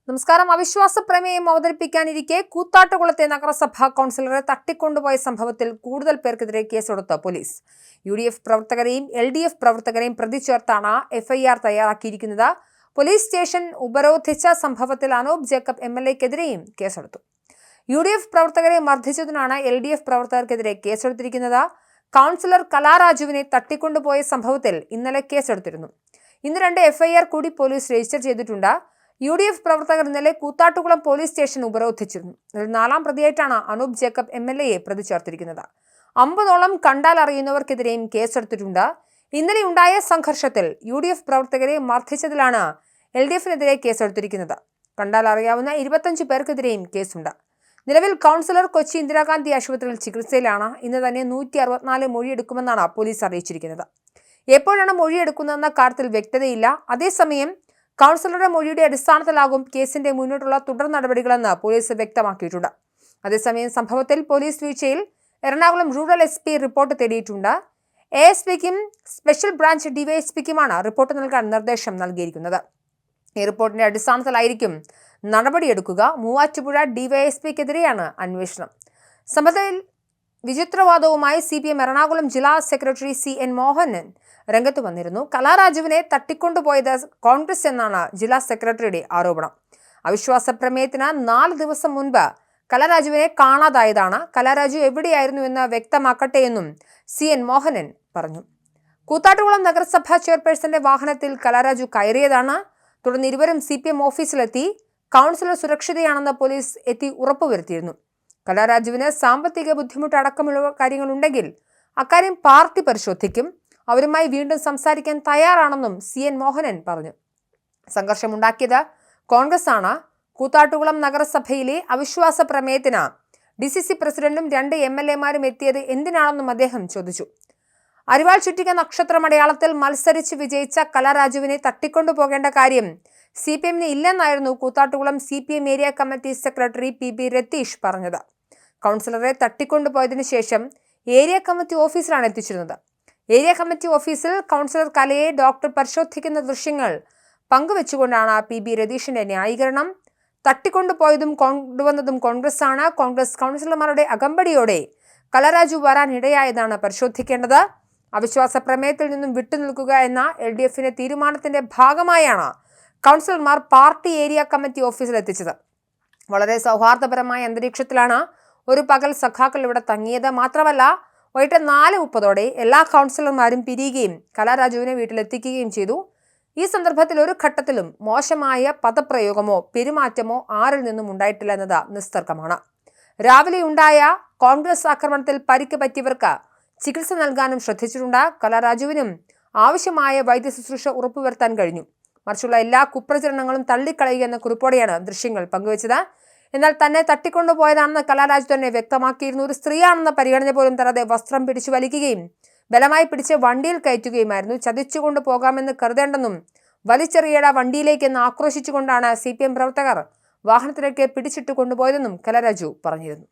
നമസ്കാരം. അവിശ്വാസ പ്രമേയം അവതരിപ്പിക്കാനിരിക്കെ കൂത്താട്ടുകുളത്തെ നഗരസഭാ കൗൺസിലറെ തട്ടിക്കൊണ്ടുപോയ സംഭവത്തിൽ കൂടുതൽ പേർക്കെതിരെ കേസെടുത്ത പോലീസ്. UDF പ്രവർത്തകരെയും LDF പ്രവർത്തകരെയും പ്രതി ചേർത്താണ് FIR തയ്യാറാക്കിയിരിക്കുന്നത്. പോലീസ് സ്റ്റേഷൻ ഉപരോധിച്ച സംഭവത്തിൽ അനൂപ് ജേക്കബ് MLA-ക്കെതിരെയും കേസെടുത്തു. UDF പ്രവർത്തകരെ മർദ്ദിച്ചതിനാണ് LDF പ്രവർത്തകർക്കെതിരെ കേസെടുത്തിരിക്കുന്നത്. കൗൺസിലർ കലാരാജുവിനെ തട്ടിക്കൊണ്ടുപോയ സംഭവത്തിൽ ഇന്നലെ കേസെടുത്തിരുന്നു. ഇന്ന് 2 FIR കൂടി പോലീസ് രജിസ്റ്റർ ചെയ്തിട്ടുണ്ട്. UDF പ്രവർത്തകർ ഇന്നലെ കൂത്താട്ടുകുളം പോലീസ് സ്റ്റേഷൻ ഉപരോധിച്ചിരുന്നു. ഇതിൽ 4ാം പ്രതിയായിട്ടാണ് അനൂപ് ജേക്കബ് MLA-യെ പ്രതി ചേർത്തിരിക്കുന്നത്. 50ഓളം കണ്ടാൽ അറിയുന്നവർക്കെതിരെയും കേസെടുത്തിട്ടുണ്ട്. ഇന്നലെ ഉണ്ടായ സംഘർഷത്തിൽ UDF പ്രവർത്തകരെ മർദ്ദിച്ചതിലാണ് LDF-നെതിരെ കേസെടുത്തിരിക്കുന്നത്. കണ്ടാൽ അറിയാവുന്ന 25 പേർക്കെതിരെയും കേസുണ്ട്. നിലവിൽ കൗൺസിലർ കൊച്ചി ഇന്ദിരാഗാന്ധി ആശുപത്രിയിൽ ചികിത്സയിലാണ്. ഇന്ന് തന്നെ 164 മൊഴിയെടുക്കുമെന്നാണ് പോലീസ് അറിയിച്ചിരിക്കുന്നത്. എപ്പോഴാണ് മൊഴിയെടുക്കുന്നതെന്ന കാര്യത്തിൽ വ്യക്തതയില്ല. അതേസമയം കൗൺസിലറുടെ മൊഴിയുടെ അടിസ്ഥാനത്തിലാകും കേസിന്റെ മുന്നോട്ടുള്ള തുടർ നടപടികളെന്ന് പോലീസ് വ്യക്തമാക്കിയിട്ടുണ്ട്. അതേസമയം സംഭവത്തിൽ പോലീസ് വീഴ്ചയിൽ എറണാകുളം റൂറൽ SP റിപ്പോർട്ട് തേടിയിട്ടുണ്ട്. ASPക്കും സ്പെഷ്യൽ ബ്രാഞ്ച് DYSPക്കുമാണ് റിപ്പോർട്ട് നൽകാൻ നിർദ്ദേശം നൽകിയിരിക്കുന്നത്. ഈ റിപ്പോർട്ടിന്റെ അടിസ്ഥാനത്തിലായിരിക്കും നടപടിയെടുക്കുക. മൂവാറ്റുപുഴ DYSPക്കെതിരെയാണ് അന്വേഷണം. സംഭവത്തിൽ വിചിത്രവാദവുമായി CPM എറണാകുളം ജില്ലാ സെക്രട്ടറി CN മോഹനൻ രംഗത്ത് വന്നിരുന്നു. കലാരാജുവിനെ തട്ടിക്കൊണ്ടുപോയത് കോൺഗ്രസ് എന്നാണ് ജില്ലാ സെക്രട്ടറിയുടെ ആരോപണം. അവിശ്വാസ പ്രമേയത്തിന് 4 ദിവസം മുൻപ് കലാരാജുവിനെ കാണാതായതാണ്. കലാരാജു എവിടെയായിരുന്നു എന്ന് വ്യക്തമാക്കട്ടെ എന്നും CN മോഹനൻ പറഞ്ഞു. കൂത്താട്ടുകുളം നഗരസഭാ ചെയർപേഴ്സന്റെ വാഹനത്തിൽ കലാരാജു കയറിയതാണ്. തുടർന്ന് ഇരുവരും CPM ഓഫീസിലെത്തി. കൗൺസിലർ സുരക്ഷിതയാണെന്ന് പോലീസ് എത്തി ഉറപ്പുവരുത്തിയിരുന്നു. കലാരാജുവിന് സാമ്പത്തിക ബുദ്ധിമുട്ട് അടക്കമുള്ള കാര്യങ്ങളുണ്ടെങ്കിൽ അക്കാര്യം പാർട്ടി പരിശോധിക്കും. അവരുമായി വീണ്ടും സംസാരിക്കാൻ തയ്യാറാണെന്നും CN മോഹനൻ പറഞ്ഞു. സംഘർഷമുണ്ടാക്കിയത് കോൺഗ്രസ് ആണ്. കൂത്താട്ടുകുളം നഗരസഭയിലെ അവിശ്വാസ പ്രമേയത്തിന് DCC പ്രസിഡന്റും 2 MLA-മാരും എത്തിയത് എന്തിനാണെന്നും അദ്ദേഹം ചോദിച്ചു. അരിവാൾ ചുറ്റിക നക്ഷത്രമടയാളത്തിൽ മത്സരിച്ച് വിജയിച്ച കലാരാജുവിനെ തട്ടിക്കൊണ്ടുപോകേണ്ട കാര്യം CPM-ന് ഇല്ലെന്നായിരുന്നു Koothattukulam CPM area committee secretary PB Ratheesh പറഞ്ഞത്. കൗൺസിലറെ തട്ടിക്കൊണ്ടുപോയതിനു ശേഷം ഏരിയ കമ്മിറ്റി ഓഫീസിലാണ് എത്തിച്ചിരുന്നത്. ഏരിയ കമ്മിറ്റി ഓഫീസിൽ കൗൺസിലർ കലയെ ഡോക്ടർ പരിശോധിക്കുന്ന ദൃശ്യങ്ങൾ പങ്കുവെച്ചുകൊണ്ടാണ് PB രതീഷിന്റെ ന്യായീകരണം. തട്ടിക്കൊണ്ടുപോയതും കൊണ്ടുവന്നതും കോൺഗ്രസ് ആണ്. കോൺഗ്രസ് കൗൺസിലർമാരുടെ അകമ്പടിയോടെ കലാരാജു വരാൻ ഇടയായതാണ് പരിശോധിക്കേണ്ടത്. അവിശ്വാസ പ്രമേയത്തിൽ നിന്നും വിട്ടുനിൽക്കുക എന്ന LDF-ന്റെ തീരുമാനത്തിന്റെ ഭാഗമായാണ് കൗൺസിലർമാർ പാർട്ടി ഏരിയ കമ്മിറ്റി ഓഫീസിൽ എത്തിച്ചത്. വളരെ സൗഹാർദ്ദപരമായ അന്തരീക്ഷത്തിലാണ് ഒരു പകൽ സഖാക്കൾ ഇവിടെ തങ്ങിയത്. മാത്രമല്ല, വൈകിട്ട് 4:30 എല്ലാ കൗൺസിലർമാരും പിരിയുകയും കലാരാജുവിനെ വീട്ടിലെത്തിക്കുകയും ചെയ്തു. ഈ സന്ദർഭത്തിൽ ഒരു ഘട്ടത്തിലും മോശമായ പദപ്രയോഗമോ പെരുമാറ്റമോ ആരിൽ നിന്നും ഉണ്ടായിട്ടില്ല എന്നത് നിസ്തർക്കമാണ്. രാവിലെ ഉണ്ടായ കോൺഗ്രസ് ആക്രമണത്തിൽ പരിക്ക് പറ്റിയവർക്ക് ചികിത്സ നൽകാനും ശ്രദ്ധിച്ചിട്ടുണ്ട്. കലാരാജുവിനും ആവശ്യമായ വൈദ്യശുശ്രൂഷ ഉറപ്പുവരുത്താൻ കഴിഞ്ഞു. മറിച്ചുള്ള എല്ലാ കുപ്രചരണങ്ങളും തള്ളിക്കളയുക എന്ന കുറിപ്പോടെയാണ് ദൃശ്യങ്ങൾ പങ്കുവച്ചത്. എന്നാൽ തന്നെ തട്ടിക്കൊണ്ടുപോയതാണെന്ന് കലാരാജു തന്നെ വ്യക്തമാക്കിയിരുന്നു. ഒരു സ്ത്രീയാണെന്ന പരിഗണന പോലും തരാതെ വസ്ത്രം പിടിച്ചു വലിക്കുകയും ബലമായി പിടിച്ച് വണ്ടിയിൽ കയറ്റുകയുമായിരുന്നു. ചതിച്ചുകൊണ്ട് പോകാമെന്ന് കരുതേണ്ടെന്നും വലിച്ചെറിയട വണ്ടിയിലേക്കെന്ന് ആക്രോശിച്ചുകൊണ്ടാണ് CPM പ്രവർത്തകർ വാഹനത്തിലേക്ക് പിടിച്ചിട്ട് കൊണ്ടുപോയതെന്നും കലാരാജു പറഞ്ഞിരുന്നു.